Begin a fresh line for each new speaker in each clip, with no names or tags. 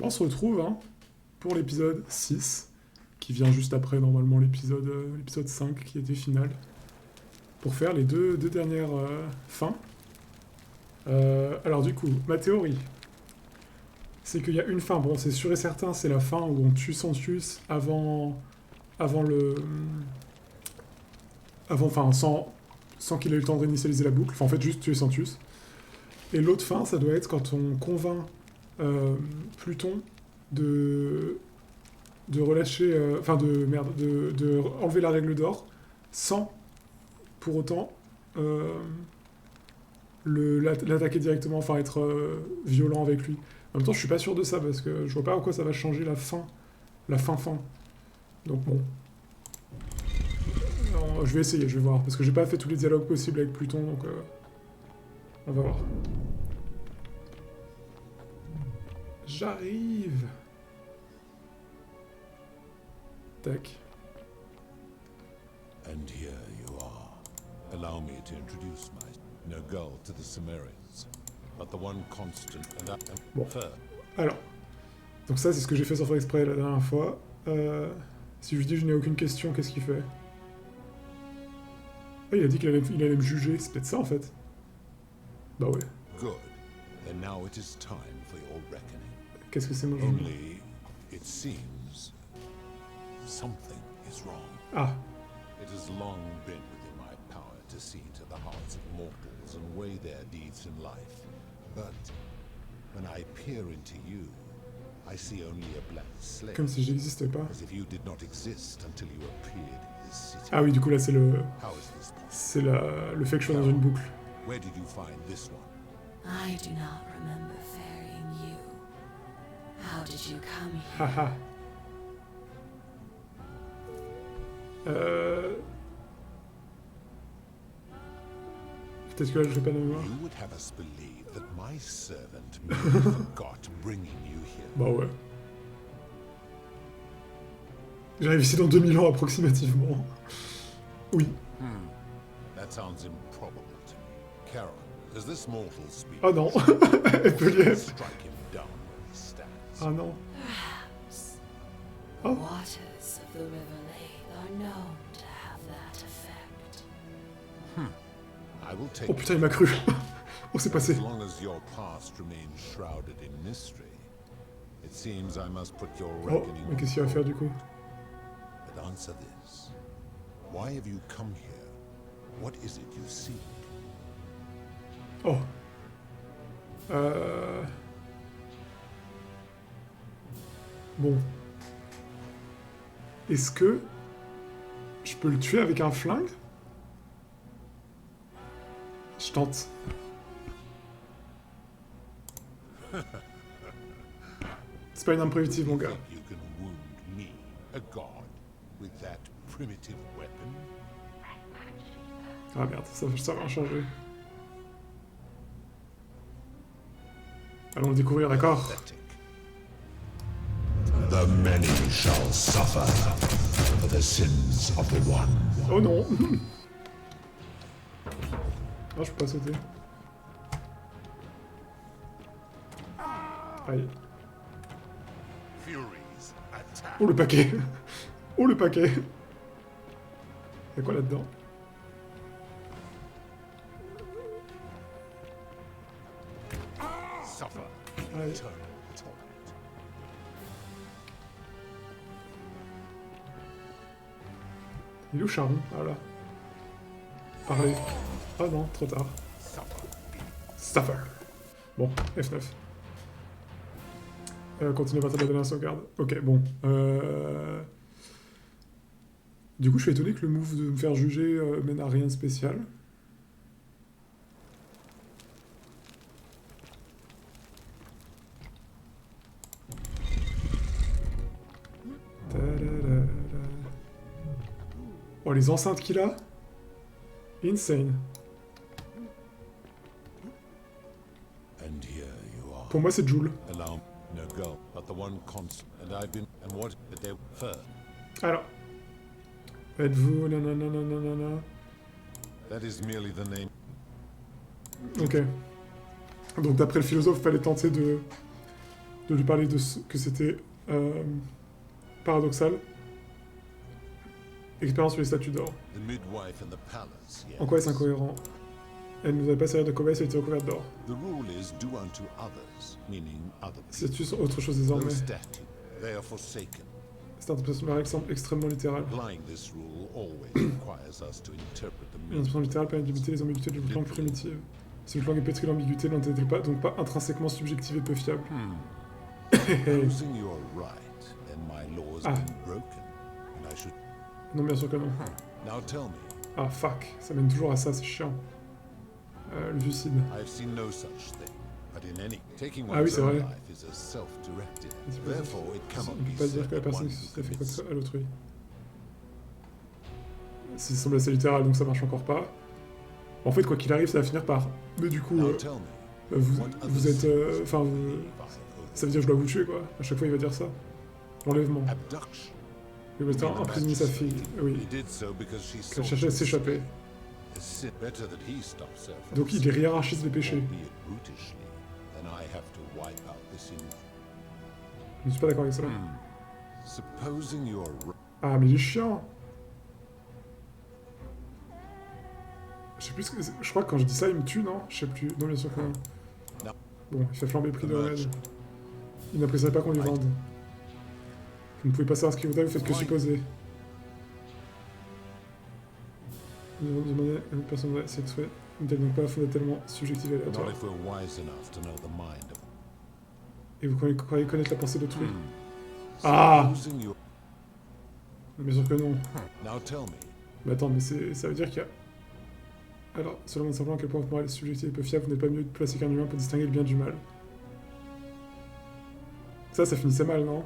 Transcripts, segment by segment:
On se retrouve hein, pour l'épisode 6, qui vient juste après normalement l'épisode 5 qui était final, pour faire les deux dernières fins. Alors du coup, ma théorie, c'est qu'il y a une fin, bon c'est sûr et certain, c'est la fin où on tue Sancius avant le... Enfin, sans qu'il ait eu le temps de réinitialiser la boucle, enfin en fait juste tuer Sancius. Et l'autre fin, ça doit être quand on convainc Pluton de relâcher, de enlever la règle d'or sans pour autant l'attaquer directement, enfin être violent avec lui. En même temps, je suis pas sûr de ça parce que je vois pas en quoi ça va changer la fin. Donc bon, non, je vais essayer, je vais voir parce que j'ai pas fait tous les dialogues possibles avec Pluton, donc on va voir. J'arrive. Tac.
And here you are. Allow me to introduce my Nergal to the Cimmerians. But the one constant and that
Bon.
fair.
Alors. Donc ça, c'est ce que j'ai fait sans faire exprès la dernière fois. Si je lui dis je n'ai aucune question, qu'est-ce qu'il fait? Ah, il a dit qu'il allait me juger. C'est peut-être ça, en fait. Bah ouais.
Good. Then now it is time for your reckoning.
Qu'est-ce que c'est, mon jugement?
Only, it seems, something is wrong.
Ah.
It has long been within my power to see to the hearts of mortals and weigh their deeds in life. But when I peer into you, I see only a blank slate.
Comme si j'existais pas.
As if you did not exist until you appeared in this city.
Ah oui, du coup, là, c'est le...
How is this possible?
C'est le fait que je sois dans une boucle.
Where did you find this one?
I do not remember ferrying you. How did you come here?
Haha. Peut-être que là, je vais pas de mémoire.
You would have us believe that my servant merely forgot bringing you here.
Bah ouais. J'arrive ici dans 2000 ans approximativement. Oui.
That sounds improbable to me. Charon, does this mortal speak?
Ah non. Elle peut lire.
Strike him down where he stands.
Ah non.
Perhaps.
Oh.
The waters of the River Lake are known to have that effect.
I will take
Oh putain, il m'a cru. Oh, c'est passé.
as long as your past remains shrouded in mystery. It seems I must put your
Oh,
reckoning
mais
on
qu'est-ce qu'il va faire du coup?
But answer this. Why have you come here? What is it you seek?
Oh. Bon. Est-ce que je peux le tuer avec un flingue? Je tente. C'est pas une arme préventive, mon gars.
Think you can wound me, a god, with that primitive weapon?
Ah merde, ça va changer. Allons le découvrir, d'accord?
Pathetic.
The many shall suffer for the sins of the one.
Oh non. Ah, je peux pas sauter. Aïe.
Furies attack.
Oh le paquet. Oh le paquet. Y'a quoi là-dedans?
Suffer
Aïe.
eternal torment.
Il est où Charon? Ah là. Parlez. Ah non, trop tard.
Suffer.
Staffer. Bon, F9. Continue à partir de la dernière sauvegarde. Ok, bon. Du coup, je suis étonné que le move de me faire juger mène à rien de spécial. Ta-da-da-da. Oh, les enceintes qu'il a. Insane.
And here you are.
Pour moi, c'est Joule.
Allow no girl, but the one constant. And I've been. And what? But they first.
Alors. Êtes-vous... nanana.
That is merely the name.
Ok. Donc d'après le philosophe, il fallait tenter de lui parler que c'était paradoxal. Expérience sur les statues d'or.
The midwife and the palace, yes.
En quoi est-ce incohérent? Elle nous avait pas servi de cobaye, elle était recouverte d'or.
The rule is do unto others, meaning other
Ces
people.
statues sont autre chose désormais.
Those statues, they are forsaken.
Cette interprétation de la règle semble extrêmement littérale.
Applying this rule always requires us to interpret the
Une
meaning.
interprétation littérale permet d'éviter les ambiguïtés d'une langue primitive. Si une langue est pétrie d'ambiguïté, elle n'est pas donc pas intrinsèquement subjective et peu fiable.
Supposing you are right, then my law has
Ah.
been broken, and I should.
Non, bien sûr que non.
Now tell me,
Ah fuck, ça mène toujours à ça, c'est chiant. Le suicide.
I've seen no such thing. But in any taking
Ah oui,
one's
c'est
own
vrai.
life is a self-directed.
C'est pas-
Therefore, it cannot
On ne
be
peut pas dire
said
que la
that
personne
one
qui
who
se fait quoi que ce
commits
soit à l'autrui. Ça semble assez littéral, donc ça marche encore pas. En fait, quoi qu'il arrive, ça va finir par... Mais du coup,
Now tell me,
vous,
what
vous
others
êtes...
say
Enfin,
I believe I have
ça veut dire que je dois vous tuer, quoi. À chaque fois, il va dire ça. L'enlèvement.
abduction.
Il va emprisonner sa fille. Oui.
He did so because she
Elle
sought
cherchait à
to
s'échapper.
escape. It's better that he stops her from
Donc il hiérarchise les péchés.
albeit brutishly, then I have to wipe out this
Je ne suis pas d'accord avec ça.
Supposing you're right.
Ah, mais il est chiant. Je sais plus ce que... Je crois que quand je dis ça, il me tue, non? Je sais plus. Non, bien sûr que non.
Non.
Bon, il fait flamber le prix de remède. Il n'apprécierait pas qu'on lui vende. Vous ne pouvez pas savoir ce qu'il voudrait, vous faites que supposer. Nous avons demandé à une personne si elle souhaite. N'est-elle donc pas fondamentalement subjective et
Not
aléatoire?
if we're wise enough to know the mind of.
Et vous croyez connaître la pensée d'autrui? Ah!
Supposing you're.
Bien sûr que non.
Now tell me,
Mais attends, mais ça veut dire qu'il y a... Alors, cela montre simplement à quel point votre morale est subjective et peu fiable, vous n'êtes pas mieux placé qu'un humain pour distinguer le bien du mal. Ça finissait mal, non?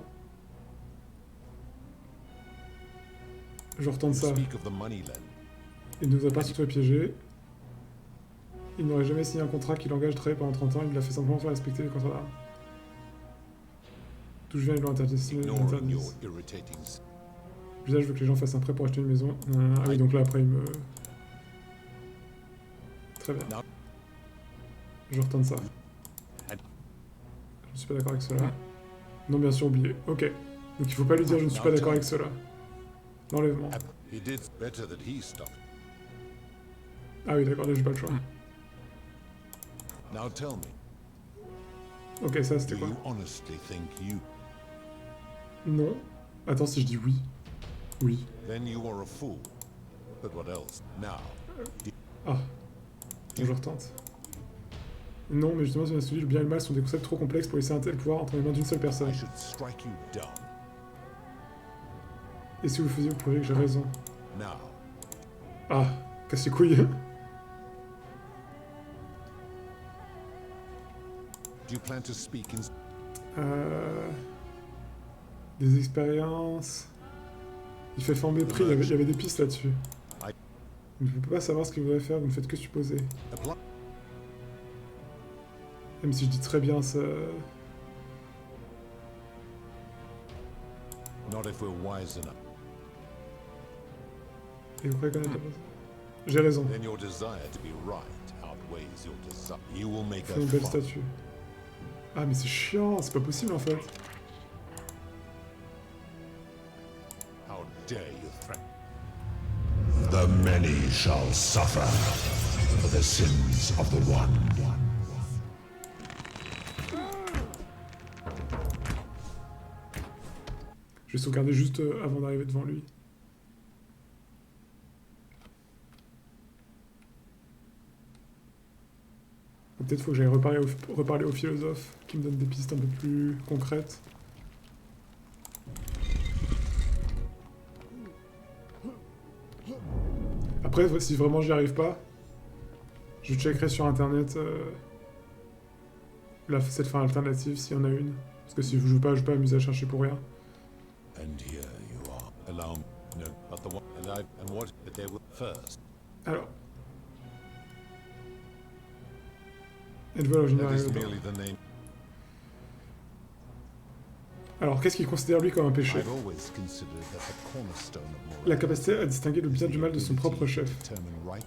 Je retente
you
ça.
speak of the money lent.
Il nous a pas surtout piégé. Il n'aurait jamais signé un contrat qui l'engage de travailler pendant 30 ans, il l'a fait simplement faire respecter les contrats d'armes. D'où je viens, ils l'ont interdit.
Ignoring your irritating.
Je veux que les gens fassent un prêt pour acheter une maison. Ah oui, donc là, après, il me... Très bien.
Non.
Je retente ça. Je ne suis pas d'accord avec cela. Non, bien sûr, oublié. Ok. Donc il faut pas lui dire je ne suis pas d'accord avec cela. L'enlèvement.
He did better that he stopped.
Ah oui, d'accord, là, j'ai pas le choix.
Now tell me,
Ok, ça,
do
c'était quoi?
you honestly think you?
Non. Attends, si je dis oui. Oui.
Then you are a fool. But what else? Now,
Ah. Je retente. Non, mais justement, c'est celui le bien et le mal sont des concepts trop complexes pour laisser un tel pouvoir entre les mains d'une seule personne.
I should strike you down.
Et si vous le faisiez, vous pourriez que j'ai raison.
Now,
Ah, casse les couilles.
do you plan to speak in?
Des expériences... Il fait flamber le prix, il y avait des pistes là-dessus. Vous ne pouvez pas savoir ce qu'il voudrait faire, vous ne faites que supposer.
Apply.
Même si je dis très bien ça...
Not if we're wise enough.
Et vous croyez connaître la personne? J'ai raison.
Then your desire to be right outweighs your desire. You will make
C'est une
a
belle
fun.
statue. Ah mais c'est chiant, c'est pas possible en fait.
How dare you threaten?
The many shall suffer for the sins of the one.
Je vais sauvegarder juste avant d'arriver devant lui. Peut-être faut que j'aille reparler au philosophe qui me donne des pistes un peu plus concrètes. Après, si vraiment j'y arrive pas, je checkerai sur internet cette fin alternative s'il y en a une. Parce que si je joue pas, je vais pas m'amuser à chercher pour rien.
And here you are. Allow me. No, but the one. And what? But they were first.
Alors. Êtes-vous à l'origine
That is
arrivé ou pas?
merely the name.
Alors, qu'est-ce qu'il considère lui comme un péché?
I've always considered that the cornerstone of
La
morality
capacité à distinguer le bien du mal de son propre chef.
determine right.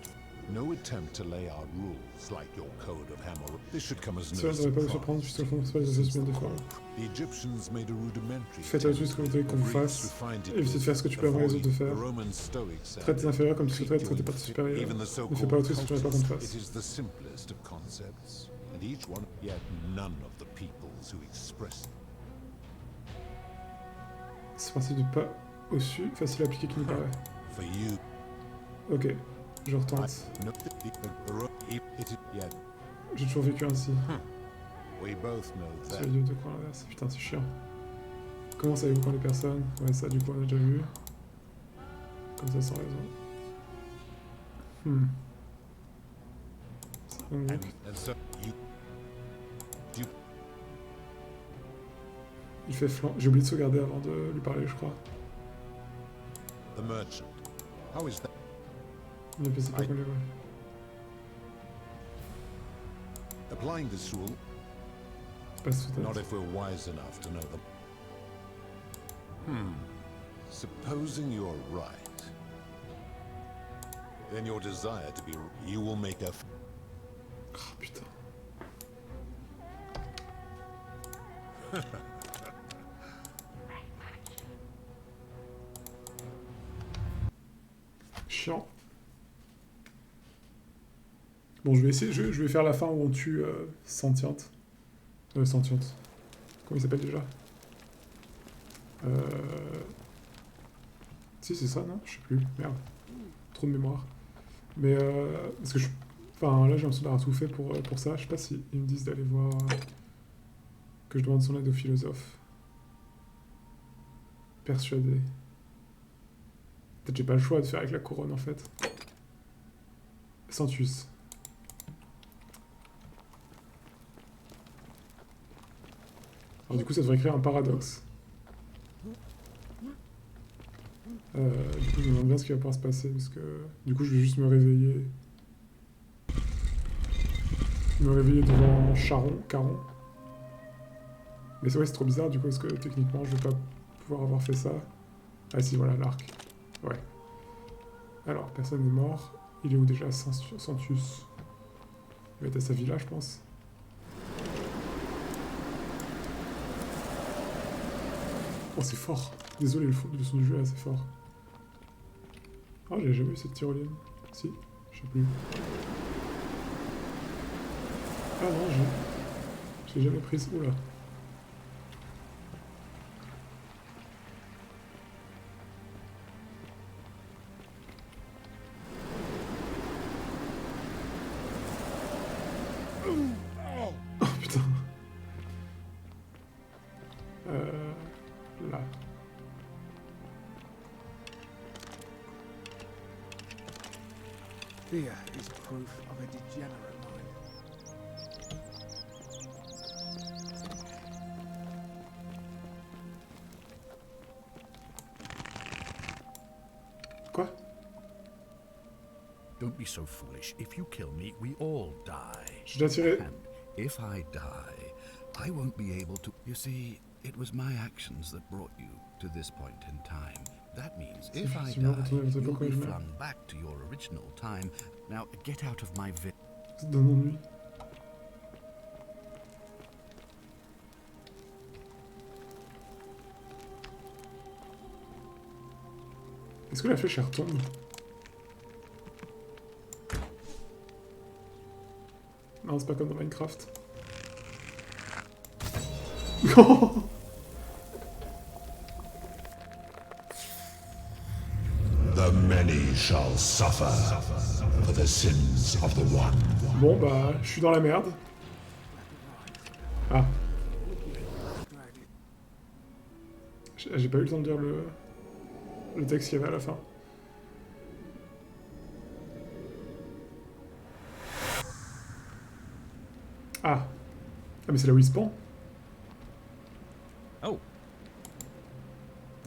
No attempt to lay out rules like your code of Hammer. This should come as no
Cela ne devrait pas vous
surprise.
surprendre puisque le fond principal des associations de forme.
The Egyptians made a rudimentary
Faites avec tout ce que vous voulez qu'on vous fasse. Évitez de faire ce que tu peux avoir les autres de faire. Traite tes inférieurs comme tu souhaiterais traiter tes parties supérieures. Ne fais pas autre chose que tu n'aurais pas qu'on te fasse.
It is the simplest of concepts, and each one, yet none of the peoples who express
Ce principe du pas au-dessus, facile à appliquer qui nous paraît.
for you.
Ok, je retente.
Yet
J'ai toujours vécu ainsi.
we both know
C'est
that.
le dieu de coin l'inverse. Putain, c'est chiant. Comment savez-vous quand les personnes... Ouais, ça, du coup, on a déjà vu. Comme ça, sans raison. Donc,
And so you
il fait flanc. J'ai oublié de sauvegarder avant de lui parler, je crois.
the merchant. How is that?
Mais c'est pas qu'on les voit.
Applying this rule,
C'est pas sous
not
tête.
if we're wise enough to know them. Supposing you're right, then your desire to be, you will make a.
Oh, putain. Chiant. Bon, je vais essayer, je vais faire la fin où on tue Sentiente. Sentiente. Comment il s'appelle déjà Si, c'est ça, non? Je sais plus. Merde. Trop de mémoire. Mais, parce que je... Enfin, là, j'ai l'impression d'avoir tout fait pour ça. Je sais pas si ils me disent d'aller voir... que je demande son aide au philosophe. Persuadé. Peut-être j'ai pas le choix de faire avec la couronne, en fait. Sentius. Alors du coup, ça devrait créer un paradoxe. Du coup, je me demande bien ce qui va pouvoir se passer, parce que... Du coup, je vais juste me réveiller... devant Caron. Mais c'est vrai, c'est trop bizarre, du coup, parce que techniquement, je vais pas pouvoir avoir fait ça. Ah si, voilà, l'arc. Ouais. Alors, personne n'est mort. Il est où déjà, Sentius? Il va être à sa villa, je pense. Oh, c'est fort. Désolé, le son du jeu est assez fort. Oh, j'ai jamais eu cette tyrolienne. Si, je sais plus. Ah non, j'ai jamais prise. Oula. Oh putain. Là.
Fear is proof of a degenerate mind.
Quoi?
Don't be so foolish. If you kill me, we all die.
J'ai déjà tiré.
And if I die, I won't be able to... You see, it was my actions that brought you to this point in time. That means if I
effectivement
die,
retourner à l'époque
you'll be
originale.
flung back to your original time. Now, get out of my vi...
C'est d'un ennui. Est-ce que la flèche elle retombe? Non, c'est pas comme dans Minecraft.
The many shall suffer for the sins of the one.
Bon bah, je suis dans la merde. Ah. J'ai pas eu le temps de lire le texte qu'il y avait à la fin. Ah. Ah mais c'est là où il spawn.
Oh,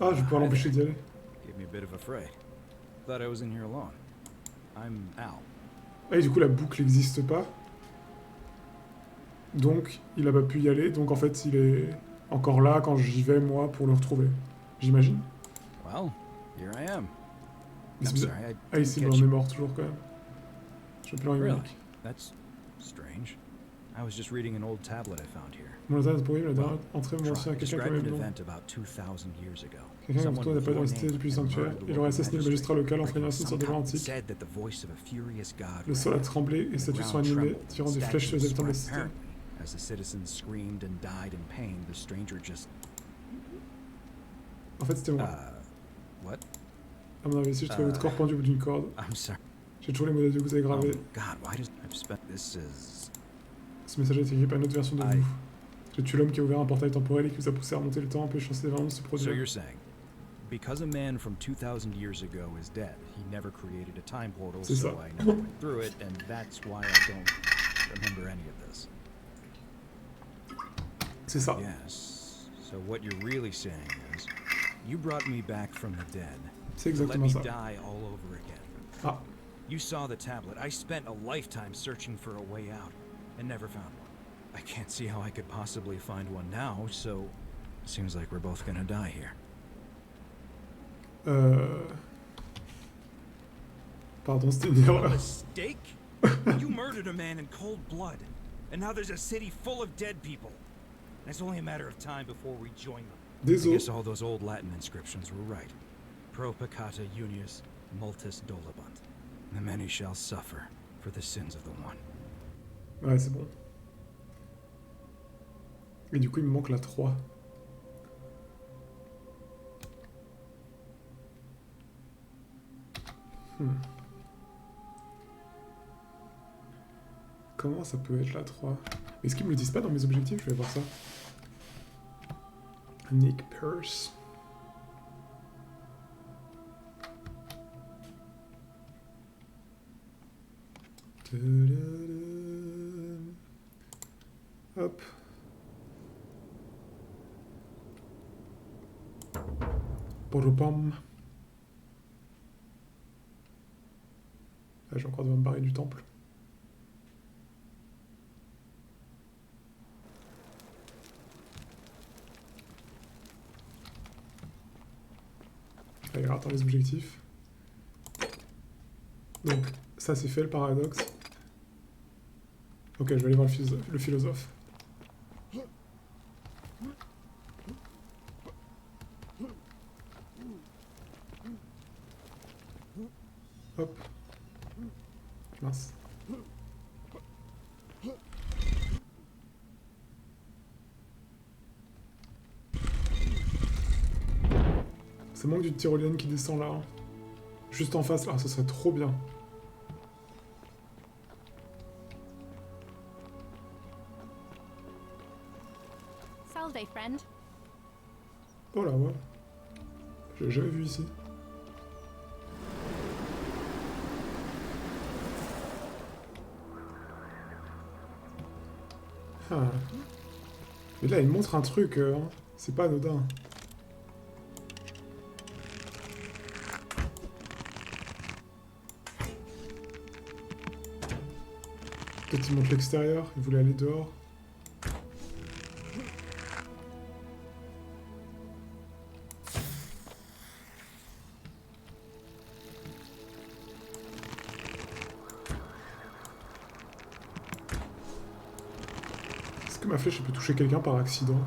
Ah, je vais pouvoir l'empêcher d'y aller.
gave me a bit of a fray. Thought I was in here alone. I'm Al.
Ah, et du coup la boucle n'existe pas. Donc il a pas pu y aller. Donc en fait il est encore là quand j'y vais moi pour le retrouver. J'imagine.
Well, here I am.
Mais c'est
I'm
bizarre.
sorry, I
Ah ici
didn't
on
catch
est
you.
mort toujours quand même. Je peux rien
Really?
unique.
That's strange. I was just reading an old tablet I found here.
Mon internet pourri, la dernière entrée
Try.
mentionne à quelqu'un
Described
comme
an
le nom.
event about 2000 years ago.
Quelqu'un comme
Someone
toi n'a pas
with
de
your
cité
name
depuis le
had
sanctuaire.
murdered the
Il aurait
local
assassiné le magistrat local,
magistrate,
entraînant ainsi une sorte de loi
somehow
antique.
said that the voice of a furious god
Le sol a
rang.
tremblé et les
The
statues sont
ground
animées,
trembled,
tirant des flèches sur les habitants de la
statues
cité.
sprang. Apparently, as the citizens screamed and died in pain, the stranger just
En fait, c'était moi.
what?
À mon avis, si je trouvais votre corps pendu au bout d'une corde.
I'm sorry.
J'ai toujours les mots d'adieu que vous avez
Oh
gravés.
God, why does I've spent this is
Ce message a été écrit par une autre version de
Aïe.
vous. J'ai tué l'homme qui a ouvert un portail temporel et qui vous a poussé à remonter le temps, empêchant ces événements de se
so
produire.
you're saying because a man from 2000 years ago is dead, he never created a time portal,
C'est
so
ça.
I never went through it, and that's why I don't remember any of this.
C'est ça.
Yes. So what you're really saying is, you brought me back from the dead
C'est
to let
exactement
me
ça.
die all over again.
Ah,
You saw the tablet. I spent a lifetime searching for a way out and never found one. I can't see how I could possibly find one now, so seems like we're both gonna die here.
Pardon, c'était une
A
erreur.
mistake? You murdered a man in cold blood, and now there's a city full of dead people. And it's only a matter of time before we join them. I
Désolé.
guess all those old Latin inscriptions were right. Pro peccata unius, multis dolabunt. The many shall suffer for the sins of the one.
Ouais, c'est bon. Et du coup, il me manque la 3. Comment ça peut être la 3? Est-ce qu'ils me le disent pas dans mes objectifs? Je vais voir ça. Nick Purse. Hop. Pom. Ah, j'ai encore devoir me barrer du temple. Allez, attends les objectifs. Donc, ça c'est fait le paradoxe. Ok, je vais aller voir le philosophe. Hop. Mince. Ça manque d'une tyrolienne qui descend là. Hein. Juste en face, là, ça serait trop bien.
Salve, friend.
Oh là, ouais. J'ai jamais vu ici. Ah. Mais là, il montre un truc, hein. C'est pas anodin. Peut-être il montre l'extérieur, il voulait aller dehors. Est-ce que ma flèche peut toucher quelqu'un par accident?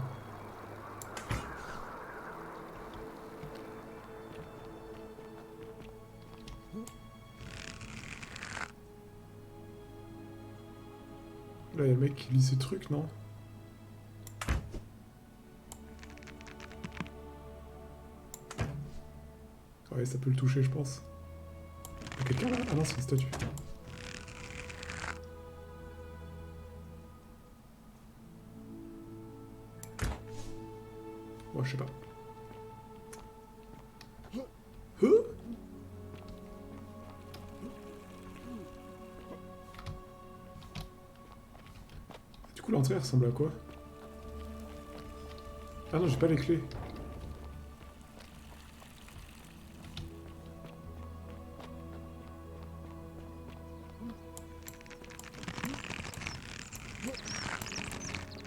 Là, il y a le mec qui lit ses trucs, non? Ouais, ça peut le toucher, je pense. Il y a quelqu'un là? Ah non, c'est une statue. Bon, je sais pas. Huh? Du coup, l'entrée ressemble à quoi? Ah non, j'ai pas les clés.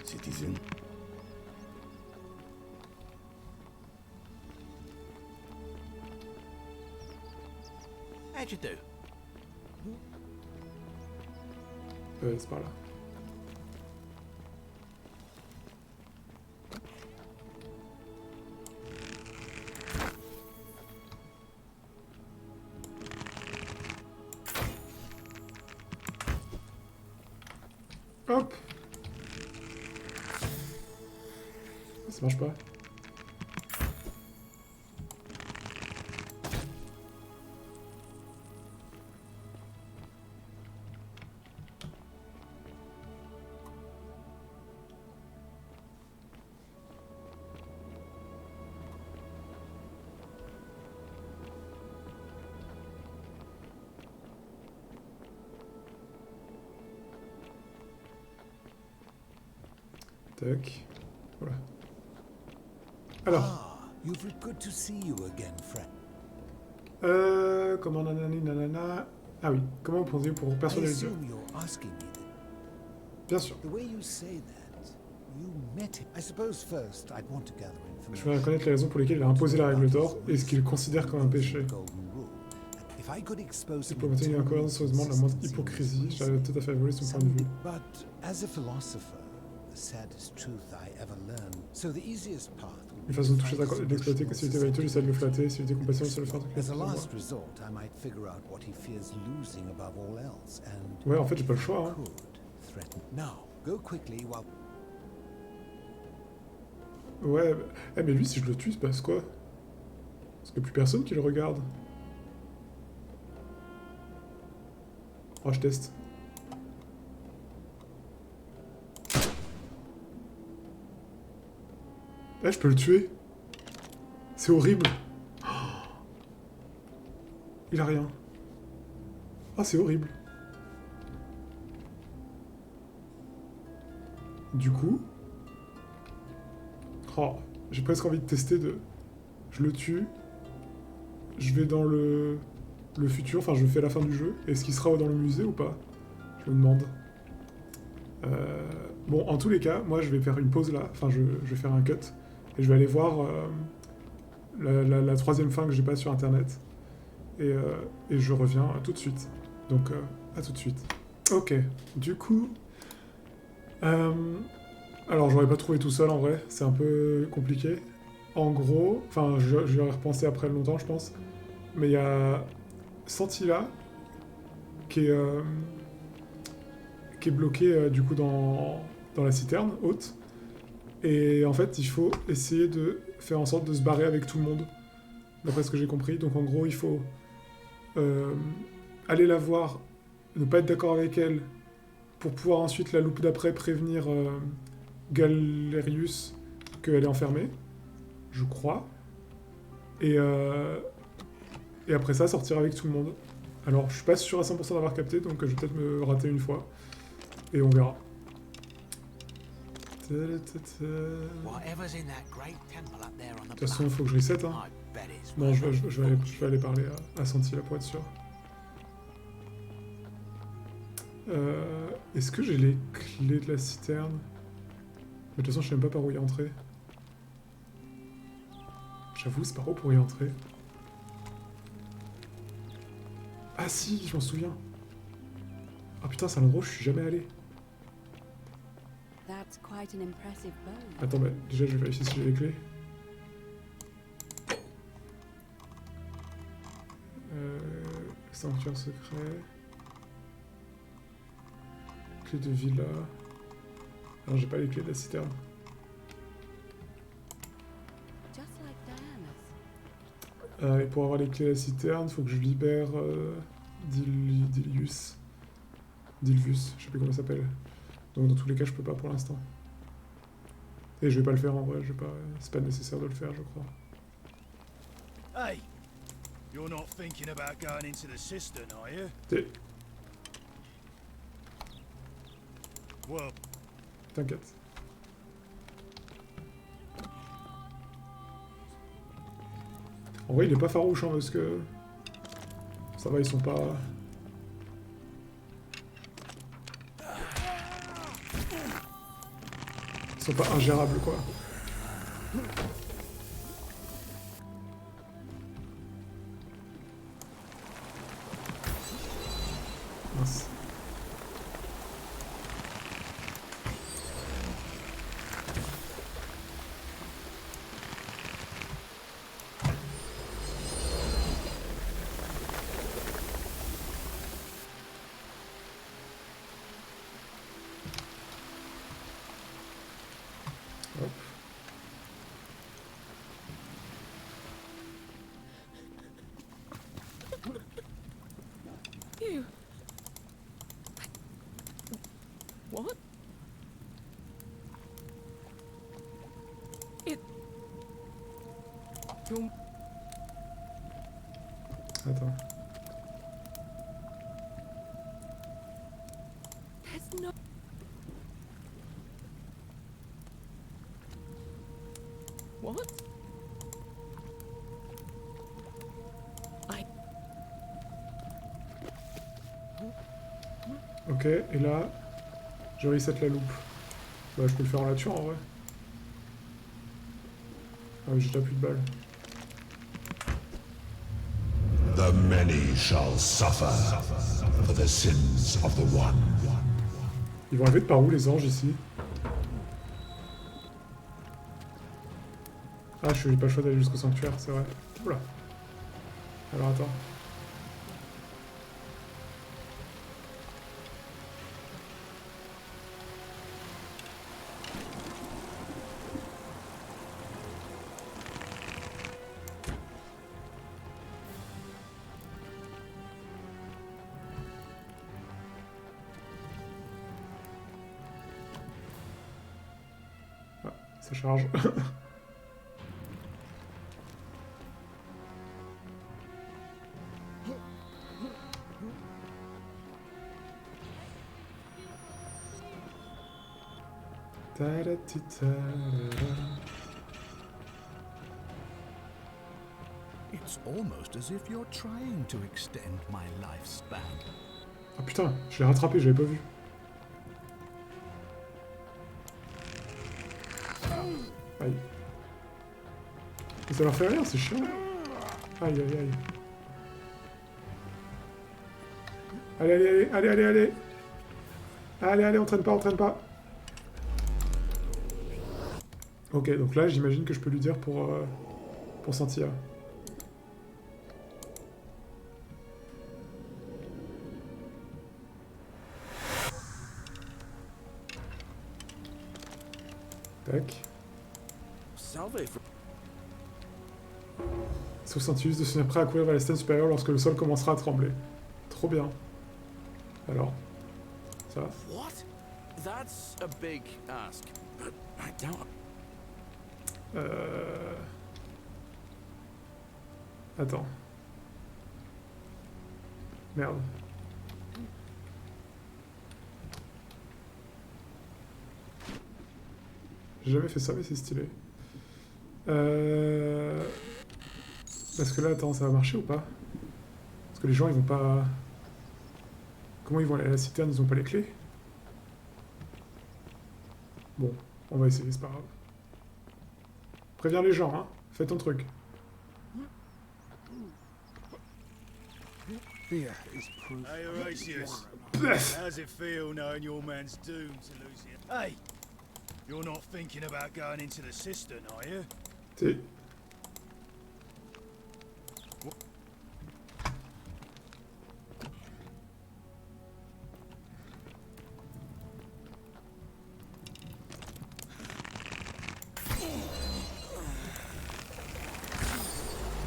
Citizen.
How'd you do?
C'est par là. Hop. Ça marche pas. Tac. Voilà. Alors.
Ah, you've good to see you again, friend.
Comment nanani nanana. Ah oui, comment vous pensez pour
I
persuader les dieux?
assume you're asking me then.
Bien sûr.
The way you say that, you met him. I suppose first I'd want to gather
Je
information.
vais connaître les raisons pour lesquelles il a imposé la règle d'or et ce qu'il considère comme un péché.
Golden rule. If I could expose him
Pour maintenir
into
incohérenceusement la moindre hypocrisie, j'avais tout à fait volé son point de vue.
But as a philosopher, the saddest truth I ever learned. So the easiest path would
Une façon de toucher d'exploiter que s'il était vaniteux, j'essaie de le flatter, s'il était compatissant, j'essaie de le faire
As a
moi.
last resort, I might figure out what he fears losing above all else and
Ouais, en fait, j'ai pas le choix. Hein.
could threaten. Now, go quickly while
Ouais, mais lui, si je le tue, il se passe quoi? Parce qu'il n'y a plus personne qui le regarde. Oh, je teste. Eh, je peux le tuer. C'est horrible. Oh. Il a rien. Ah, c'est horrible. Du coup... Oh, j'ai presque envie de tester de... Je le tue. Je vais dans le futur, enfin je fais la fin du jeu. Est-ce qu'il sera dans le musée ou pas? Je me demande. Bon, en tous les cas, moi je vais faire une pause là. Enfin, je vais faire un cut. Et je vais aller voir la troisième fin que j'ai pas sur internet. Et je reviens tout de suite. Donc, à tout de suite. Ok, du coup... alors, j'aurais pas trouvé tout seul en vrai, c'est un peu compliqué. En gros, enfin, je vais y repenser après longtemps, je pense. Mais il y a Santilla qui est bloqué du coup dans la citerne haute. Et en fait, il faut essayer de faire en sorte de se barrer avec tout le monde, d'après ce que j'ai compris. Donc en gros, il faut aller la voir, ne pas être d'accord avec elle, pour pouvoir ensuite la loupe d'après prévenir Galerius qu'elle est enfermée, je crois. Et après ça, sortir avec tout le monde. Alors, je suis pas sûr à 100% d'avoir capté, donc je vais peut-être me rater une fois. Et on verra. De toute façon, il faut que je reset. Hein. Non, je vais aller parler à Santilla pour être sûr. Est-ce que j'ai les clés de la citerne? Mais de toute façon, je sais même pas par où y entrer. J'avoue, c'est par où pour y entrer? Ah si, je m'en souviens. Ah putain, c'est un endroit où je suis jamais allé. Attends, mais déjà, je vais vérifier si j'ai les clés. Sanctuaire secret. Clé de villa. Non, j'ai pas les clés de la citerne. Et pour avoir les clés de la citerne, il faut que je libère Dilvius, je sais plus comment ça s'appelle. Donc dans tous les cas, je peux pas pour l'instant. Et je vais pas le faire en vrai, c'est pas nécessaire de le faire, je crois.
Hey, you're not thinking about going into the cistern, are you? Well,
t'inquiète. En vrai, il est pas farouche, hein, parce que... Ça va, ils sont pas... Ils sont pas ingérables, quoi. Mince.
What? It... You're...
Attends.
There's no... What?
Ok, et là, je reset la loupe. Bah, je peux le faire en la tuant en vrai. Ah oui, j'ai déjà plus de balles.
The many shall suffer for the sins of the one.
Ils vont arriver de par où les anges ici? Ah, j'ai pas le choix d'aller jusqu'au sanctuaire, c'est vrai. Oula. Alors attends. Ah, ça charge.
It's almost as if you're trying to extend my lifespan.
Ah putain, je l'ai rattrapé, j'avais pas vu. Aïe. Mais ça leur fait rien, c'est chiant. Aïe aïe aïe. Allez, allez, allez, allez, allez. Allez, allez, on traîne pas, on traîne pas. Ok, donc là, j'imagine que je peux lui dire pour Cynthia. Tac. Sauf Sanctius de se tenir prêt à courir vers les stènes supérieures lorsque le sol commencera à trembler. Trop bien. Alors, ça va.
What? That's a big ask, but I doubt.
Attends. Merde. J'ai jamais fait ça, mais c'est stylé. Parce que là, attends, ça va marcher ou pas? Parce que les gens, ils vont pas... Comment ils vont aller à la citerne? Ils ont pas les clés? Bon, on va essayer, c'est pas grave. Préviens les gens, hein. Fais ton truc.
Fear is proof. Hey, Horatius. How's it feel knowing your man's doomed to lose you? Hey, you're not thinking about going into the cistern, are you?
Si.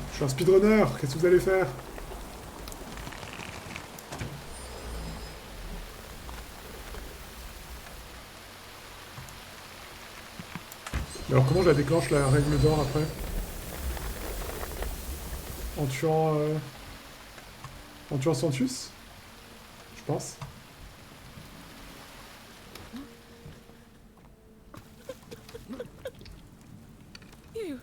Je suis un speedrunner, qu'est-ce que vous allez faire? Mais alors comment je la déclenche la règle d'or après? En tuant Sanctius? Je pense.
You...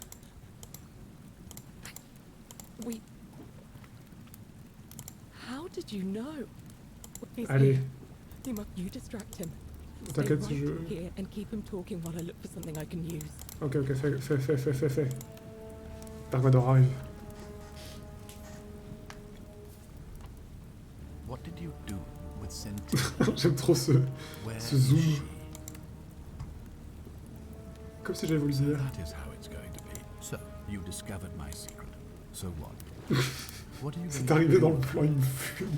How did you know? He's
Allez.
here. You distract him.
T'inquiète,
Stay
je...
right here and keep him talking while I look for something I can use.
Ok, ok, fais. Dark Vador arrive.
What did you do with Cynthia?
J'aime trop ce zoom. Comme si j'avais voulu dire.
That is how it's going to be. So, you discovered my secret. So what? What are you
C'est
going
arrivé
to
dans
do?
le plan, il me fume.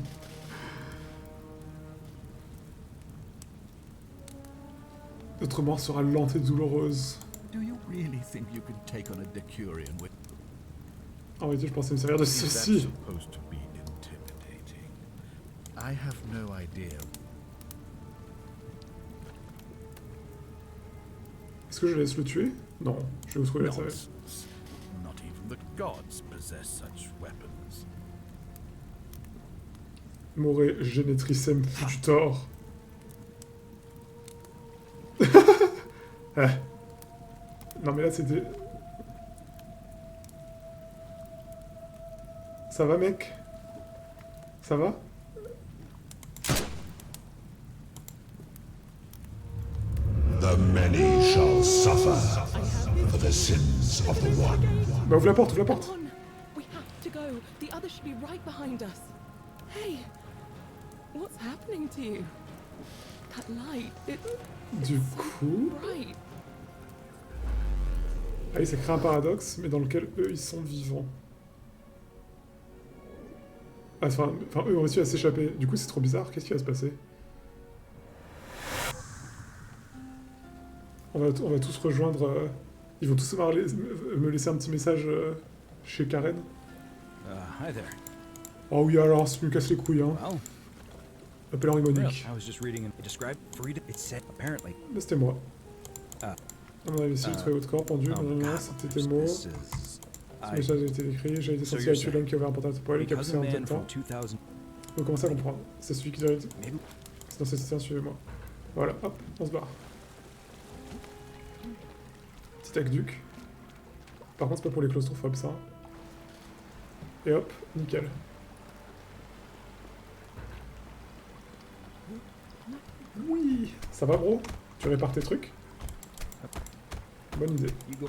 Notre mort sera lente et douloureuse.
Do you really think you can take on a Decurion with...
En réalité, je pensais me servir de
Is that
ceci.
supposed to be intimidating? I have no idea.
Est-ce que je laisse le tuer? Non, je vais vous trouver la savette.
Nonsense. Not even the gods possess such weapons.
More genetricem fugitor. Non mais là c'était... Ça va mec? Ça va?
The many shall suffer for the sins of the one.
Bah ouvre la porte, ouvre la porte.
Come on. We have to go. The others should be right behind us. Hey, what's happening to you? That light,
Du coup...
bright.
Ah oui, ça crée un paradoxe, mais dans lequel eux, ils sont vivants. Ah, enfin, eux ont réussi à s'échapper. Du coup, c'est trop bizarre. Qu'est-ce qui va se passer? On va tous rejoindre... Ils vont tous me laisser un petit message chez Karen.
Hi there.
Oh oui, alors, ça me casse les couilles, hein.
Well,
Appelle Henri Monique.
I was just reading it described freedom. It said apparently.
Là, c'était moi.
Ah.
On avait essayé de trouver votre corps pendu. Non, c'était tes mots.
This is.
Ce message a été écrit. J'ai été sorti à tuer l'homme qui avait un portable pour elle et qui a poussé en
man
même
from
temps.
2000.
Vous commencez à comprendre. C'est celui qui doit être...
Maybe.
C'est dans cette scène, suivez-moi. Voilà, hop, on se barre. Petit aqueduc. Par contre, c'est pas pour les claustrophobes, ça. Et hop, nickel. Oui. Ça va, bro? Tu répares tes trucs? Bonne idée.
You go.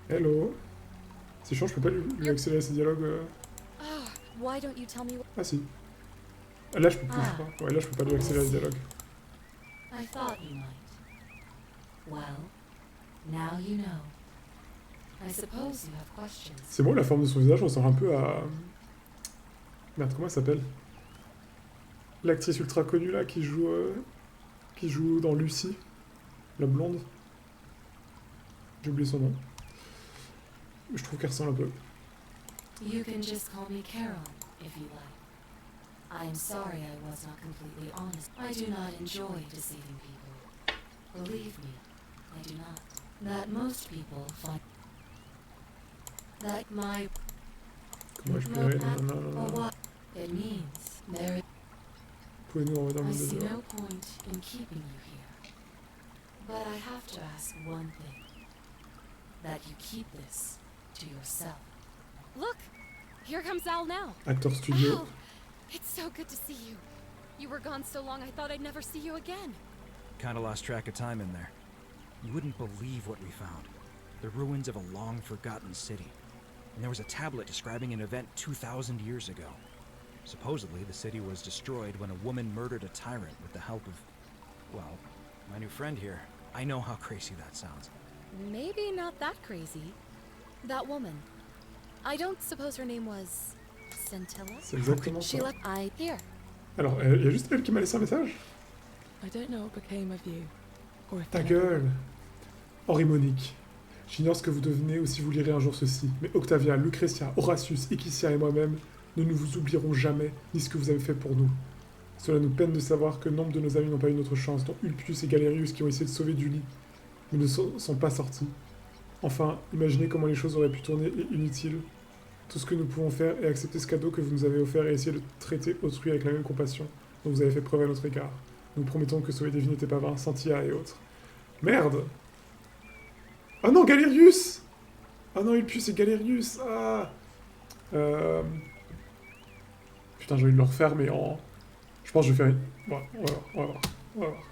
Hello. C'est chiant, je peux pas lui accélérer ses dialogues.
Why don't you tell me what...
Ah si. Là, je peux plus, je crois. Ouais, là, je peux pas lui accélérer les dialogues.
I thought you might. Well, now you know. I suppose you have questions.
C'est bon, la forme de son visage ressemble un peu à... Merde, comment elle s'appelle? L'actrice ultra connue, là, qui joue dans Lucy. La blonde. J'ai oublié son nom. Je trouve qu'elle ressemble un peu.
You can just call me Carol, if you like. I am sorry I was not completely honest. I do not enjoy deceiving people. Believe me, I do not. That most people find... That my...
Comment récupérer? Non, non, non, non.
what it means. There
Pouvez-nous envoyer dans le
I
monde
see
de dehors?
no point in keeping you here. But I have to ask one thing. That you keep this to yourself.
Look! Here comes Al now.
Acteur studio.
Al! It's so good to see you. You were gone so long I thought I'd never see you again.
Kinda lost track of time in there. You wouldn't believe what we found. The ruins of a long-forgotten city. And there was a tablet describing an event 2,000 years ago. Supposedly, the city was destroyed when a woman murdered a tyrant with the help of... well, my new friend here. I know how crazy that sounds.
Maybe not that crazy. That woman. I don't suppose her name was... Scintilla?
C'est exactement
She
ça.
left... Here.
Alors, il y a juste elle qui m'a laissé un message?
I don't know what became of you. Or if
Ta
you never-
gueule! Henri Monique. J'ignore ce que vous devenez ou si vous lirez un jour ceci, mais Octavia, Lucretia, Horatius, Equicia et moi-même, nous ne vous oublierons jamais, ni ce que vous avez fait pour nous. Cela nous peine de savoir que nombre de nos amis n'ont pas eu notre chance, dont Ulpius et Galerius qui ont essayé de sauver du lit, mais ne sont pas sortis. Enfin, imaginez comment les choses auraient pu tourner et inutiles. Tout ce que nous pouvons faire est accepter ce cadeau que vous nous avez offert et essayer de traiter autrui avec la même compassion dont vous avez fait preuve à notre égard. Nous promettons que sauver des vies n'était pas vain, Santia et autres. Merde! Ah non, Galerius! Ah non, Ulpius et Galerius! Ah! Putain, j'ai envie de le refaire, mais en... Je pense que je vais faire une... Ouais, on va voir, on va voir, on va voir.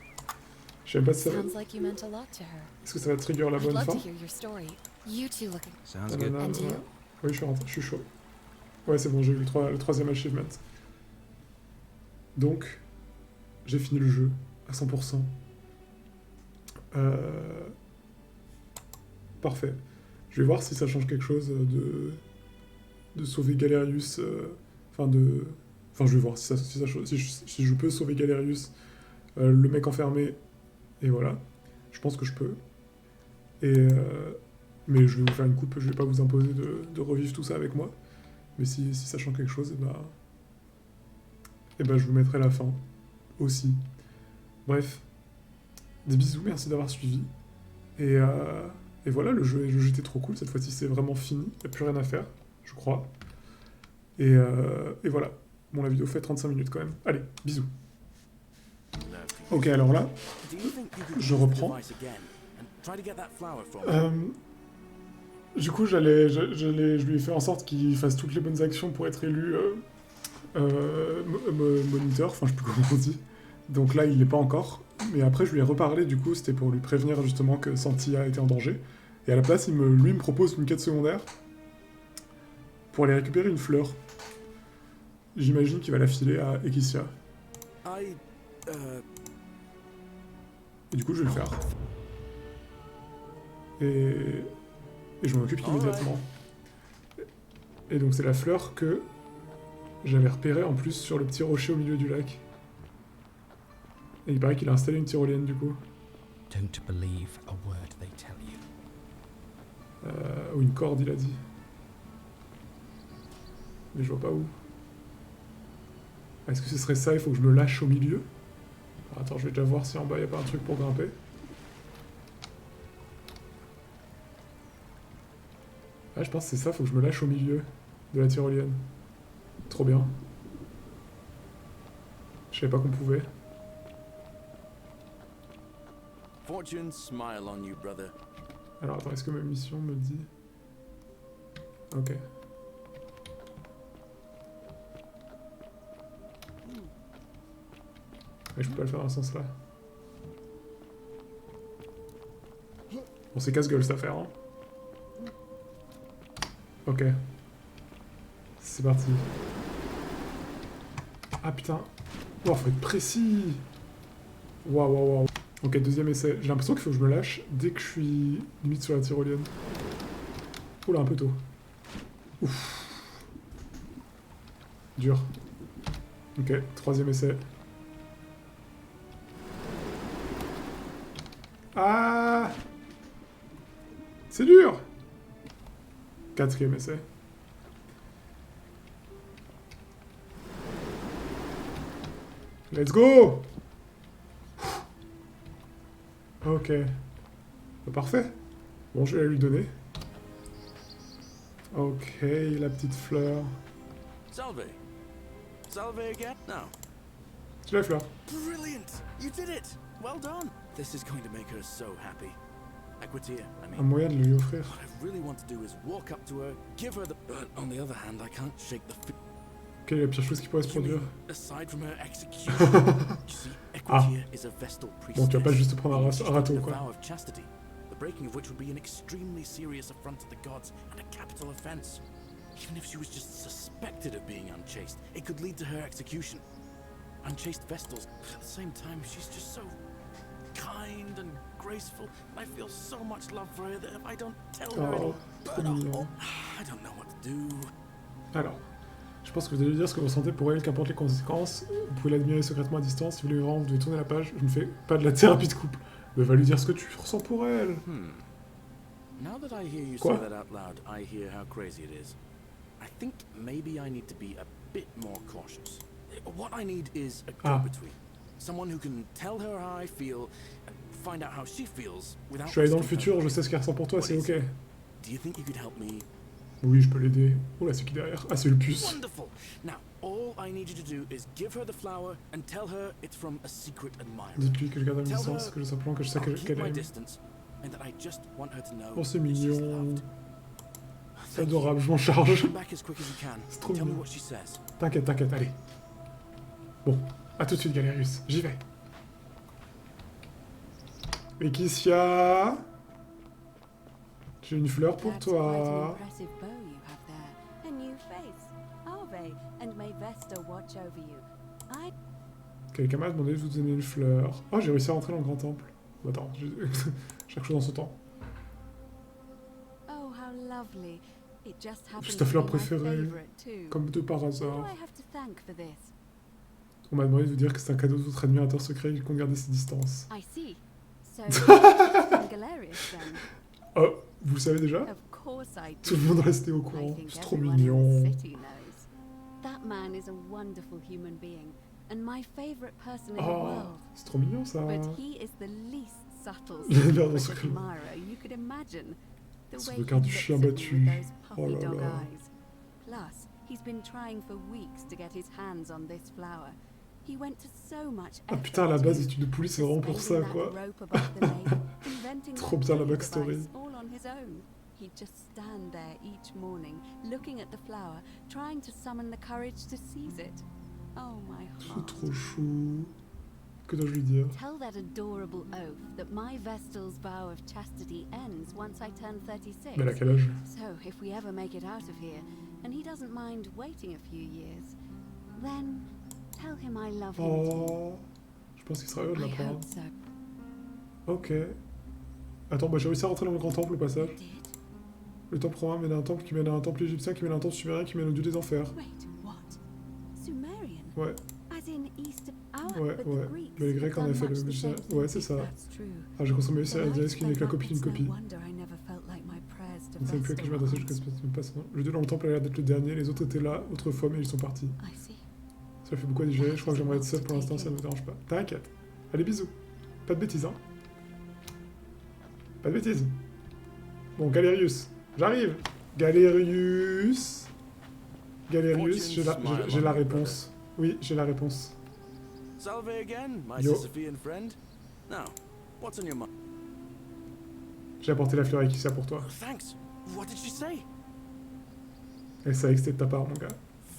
Je sais même pas si ça va...
Sounds like you meant a lot to her.
Est-ce que ça va trigger la
I'd
bonne
love
fin?
to hear your story. You two look...
Sounds good.
Nanana,
And you?
Oui, je suis rentré, je suis chaud. Ouais, c'est bon, j'ai eu le troisième achievement. Donc, j'ai fini le jeu à 100%. Parfait. Je vais voir si ça change quelque chose de sauver Galerius. Enfin, je vais voir si je peux sauver Galerius le mec enfermé, et voilà. Je pense que je peux. Mais je vais vous faire une coupe, je vais pas vous imposer de revivre tout ça avec moi. Mais si ça change quelque chose, et bah je vous mettrai la fin aussi. Bref, des bisous, merci d'avoir suivi. Et voilà, le jeu était trop cool, cette fois-ci c'est vraiment fini, il n'y a plus rien à faire, je crois. Et voilà, bon la vidéo fait 35 minutes quand même. Allez, bisous. Ok, alors là, je reprends. Du coup, je lui ai fait en sorte qu'il fasse toutes les bonnes actions pour être élu moniteur, enfin je sais plus comment on dit. Donc là, il l'est pas encore. Mais après, je lui ai reparlé, du coup, c'était pour lui prévenir justement que Santi a été en danger. Et à la place, lui me propose une quête secondaire pour aller récupérer une fleur. J'imagine qu'il va la filer à Ekissia. Et du coup, je vais le faire. Et je m'en occupe immédiatement. Et donc, c'est la fleur que j'avais repérée en plus sur le petit rocher au milieu du lac. Et il paraît qu'il a installé une tyrolienne du coup.
Don't believe a word they tell you.
Ou une corde, il a dit. Mais je vois pas où. Est-ce que ce serait ça? Il faut que je me lâche au milieu. Alors, attends, je vais déjà voir si en bas il n'y a pas un truc pour grimper. Ah, je pense que c'est ça, faut que je me lâche au milieu de la tyrolienne. Trop bien. Je savais pas qu'on pouvait.
Fortune smile on you, brother.
Alors attends, est-ce que ma mission me dit... Ok. Mais je peux pas le faire dans ce sens-là. Bon, c'est casse-gueule cette affaire, hein. Ok. C'est parti. Ah putain. Oh, faut être précis. Waouh, waouh, waouh. Ok, deuxième essai. J'ai l'impression qu'il faut que je me lâche dès que je suis limite sur la tyrolienne. Oula, un peu tôt. Ouf. Dur. Ok, troisième essai. Ah! C'est dur! Quatrième essai. Let's go! Ok. Parfait. Bon, je vais la lui donner. Ok, la petite fleur.
Salve. Salve again? No.
C'est la fleur.
Brilliant! You did it! Well done! This is going to make her so happy. Equitia, I mean.
Un moyen de lui offrir.
What I really want to do is walk up to her, give her the... But on the other hand, I can't shake the...
Quelle est la pire chose qui pourrait se produire?
Aside from her execution, you see, Equitia is a Vestal priestess.
Bon, tu vas pas juste prendre un râteau, quoi.
Vow of chastity, the breaking of which would be an extremely serious affront to the gods and a capital offense. Even if she was just suspected of being unchaste, it could lead to her execution. Unchaste Vestals, but at the same time, she's just so kind and graceful. I feel so much love for her that if I don't tell her, it'll burn off. I don't know what to do.
Alors, je pense que vous devez dire ce que vous ressentez pour elle, qu'importe les conséquences. Vous pouvez l'admirer secrètement à distance. Si vous voulez vraiment, vous devez tourner la page. Je ne fais pas de la thérapie de couple. Mais va lui dire ce que tu ressens pour elle.
Now that I hear you say that out loud, I hear how crazy it is. I think maybe I need to be a bit more cautious. What I need is a go-between. Someone who can tell her how I feel and find out how she feels without...
Je suis allé dans le futur, je sais ce qu'elle ressent pour toi, c'est ok.
Do you think you could help me?
Oui, je peux l'aider. Oh là, c'est qui derrière? Ah, c'est le puce.
Wonderful. Now, all I need you to do is give her the flower and tell her it's from a secret admirer.
Dites-lui que je garde la distance, que je simplement que je sais qu'elle aime. Oh, c'est mignon. C'est adorable, je m'en charge. C'est trop mignon. T'inquiète, t'inquiète, allez. Bon, à tout de suite, Galerius. J'y vais. Ekissia, j'ai une fleur pour toi. Quelqu'un m'a demandé de vous donner une fleur. Oh, j'ai réussi à rentrer dans le grand temple. Attends, chaque chose en son temps. C'est ta fleur préférée, comme de par hasard. On m'a demandé de vous dire que c'est un cadeau de votre admirateur secret et qu'il compte garder ses distances.
I see. So, from Galerius, then?
Oh, vous le savez déjà?
Of course I do.
Tout le monde restait au courant.
I think
C'est trop
everyone in
mignon.
the city knows. That man is a wonderful human being, and my favorite person in the
Oh,
world.
c'est trop mignon ça.
But he is the least subtle
Il a l'air dans
secret
ce
admirer you could imagine. The
Ce
way
regard
he
du
looks
chien
at me
battu.
with those
Oh
puppy
là
dog
là.
eyes. Plus, he's been trying for weeks to get his hands on this flower. He went to so much
Ah
effort
putain, à la
to
base, l'étude de poulie, c'est vraiment pour ça,
suspending
quoi.
that rope above the lake, inventing
Trop
that
bien la
tree
backstory.
device all on his own. He'd just stand there each morning, looking at the flower, trying to summon the courage to seize it. Oh my
C'est
heart.
trop chou. Que dois-je lui dire?
Tell that adorable oaf that my Vestal's vow of chastity ends once I turn 36.
Mais elle a quel âge?
So if we ever make it out of here, and he doesn't mind waiting a few years, then tell him I love him too.
Oh, je pense qu'il sera heureux de
I
l'apprendre.
hope so.
Ok. Attends, bah j'ai réussi à rentrer dans le grand temple au passage. Le temple romain mène à un temple qui mène à un temple égyptien qui mène à un temple sumérien qui mène au dieu des enfers.
Wait, what? Sumerian?
Ouais,
As in East
ouais,
but
ouais.
the Greeks
Mais les Grecs en
have
effet,
done
le
much the
magicien.
same
Ouais,
thing.
c'est ça.
That's true.
Ah, j'ai consommé
The
ça, elle dirait ce qui n'est que la
lifespan
copie d'une
rockets,
copie.
no wonder I never felt like my prayers to
On ne savait plus à qui je m'adressais jusqu'à ce que me passe. Le dieu dans le temple a l'air d'être le dernier, les autres étaient là autrefois, mais ils sont partis.
I see.
Ça fait beaucoup à digérer, je crois que j'aimerais être seul pour l'instant, ça ne me dérange pas. T'inquiète. Allez, bisous. Pas de bêtises, hein. Pas de bêtises. Bon, Galerius, j'arrive. Galerius. Galerius, j'ai la réponse. Oui, j'ai la réponse.
Salve again, my
Yo.
Sisyphean friend. Now, what's on your mind?
J'ai apporté la fleur équissa pour toi.
Thanks. What did she say?
Elle savait que c'était de ta part, mon gars.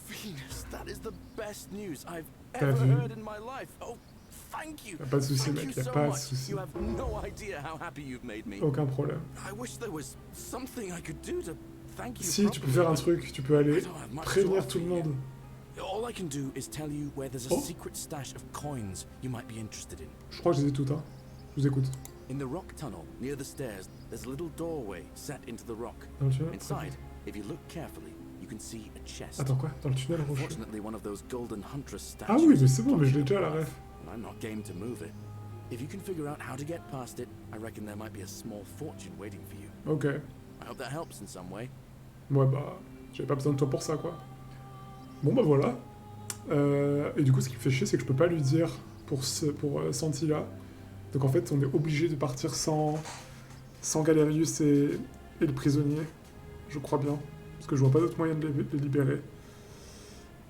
Venus, that is the best news I've
T'as
ever
vu?
heard in my life. Oh, thank you.
Y'a pas de souci,
Thank
mec,
you
y'a
so
pas de
much.
souci.
You have no idea how happy you've made me.
Aucun problème.
I wish there was something I could do to thank you.
Si, tu peux faire un truc, tu peux aller
I don't have much to
prévenir
offer
tout le
you.
monde.
All I can do is tell you where there's a
Oh.
secret stash of coins you might be interested in.
Je crois que je les ai toutes, hein. Je vous écoute.
In the rock tunnel near the stairs, there's a little doorway set into the rock.
Dans le tunnel?
Inside, if you look carefully, you can see a chest.
Attends, quoi? Dans le tunnel rocheux?
Unfortunately, one of those golden huntress statues.
Ah oui, mais c'est bon, mais je l'ai déjà, la ref.
And I'm not game to move it. If you can figure out how to get past it, I reckon there might be a small fortune waiting for you.
Ok.
I hope that helps in some way.
Ouais, bah, j'avais pas besoin de toi pour ça, quoi. Bon, bah voilà. Et du coup, ce qui me fait chier, c'est que je peux pas lui dire pour Santilla. Donc en fait, on est obligé de partir sans Galerius et le prisonnier. Je crois bien. Parce que je vois pas d'autre moyen de les libérer.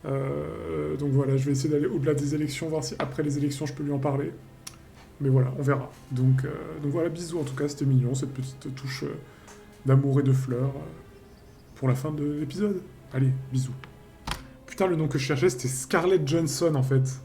Donc voilà, je vais essayer d'aller au-delà des élections, voir si après les élections, je peux lui en parler. Mais voilà, on verra. Donc voilà, bisous en tout cas, c'était mignon, cette petite touche d'amour et de fleurs pour la fin de l'épisode. Allez, bisous. Putain, le nom que je cherchais, c'était Scarlett Johansson, en fait.